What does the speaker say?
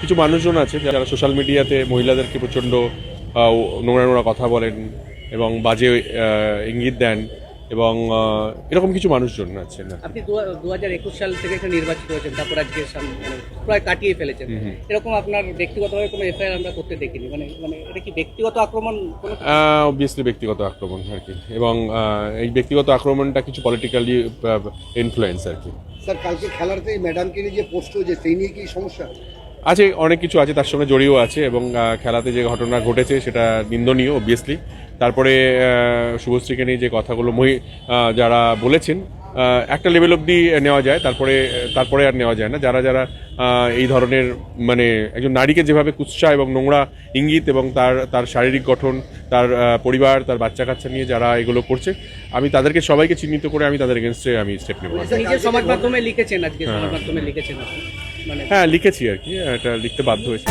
কিছু মানুষজন আছে যারা সোশ্যাল মিডিয়াতে মহিলাদেরকে প্রচণ্ড নোংরা নোংরা কথা বলেন এবং বাজে ইঙ্গিত দেন এবং এরকম কিছু মানুষজন আছে না। আপনি 2021 সাল থেকে একটা নির্বাচিত হয়েছেন, তারপর আজকে প্রায় কাটিয়ে ফেলেছেন। এরকম আপনার ব্যক্তিগতভাবে কোনো এফআইআর আমরা করতে দেখিনি, মানে মানে এটা কি ব্যক্তিগত আক্রমণ? অবভিয়াসলি ব্যক্তিগত আক্রমণ আর কি, এবং এই ব্যক্তিগত আক্রমণটা কিছু পলিটিক্যালি ইনফ্লুয়েন্স আর কি। স্যার, কালকে খেলাতে ম্যাডামকে নিয়ে যে পোস্ট হয়েছে সেই নিয়ে কি সমস্যা আছে? অনেক কিছু আছে, তার সঙ্গে জড়িয়েও আছে, এবং খেলাতে যে ঘটনা ঘটেছে সেটা নিন্দনীয় অবভিয়াসলি। তারপরে শুভশ্রীকে নিয়ে যে কথাগুলো যারা বলেছেন একটা লেভেল অবধি নেওয়া যায়, তারপরে আর নেওয়া যায় না। যারা যারা এই ধরনের মানে একজন নারীকে যেভাবে কুৎসা এবং নোংরা ইঙ্গিত এবং তার শারীরিক গঠন, তার পরিবার, তার বাচ্চা কাচ্চা নিয়ে যারা এগুলো করছে, আমি তাদেরকে সবাইকে চিহ্নিত করে আমি তাদের এগেনস্টে আমি স্টেপ নেব। নিজের সমাজ মাধ্যমে লিখেছেন, আজকে সমাজ মাধ্যমে লিখেছেন, মানে হ্যাঁ লিখেছি আর কি, এটা লিখতে বাধ্য হয়েছি।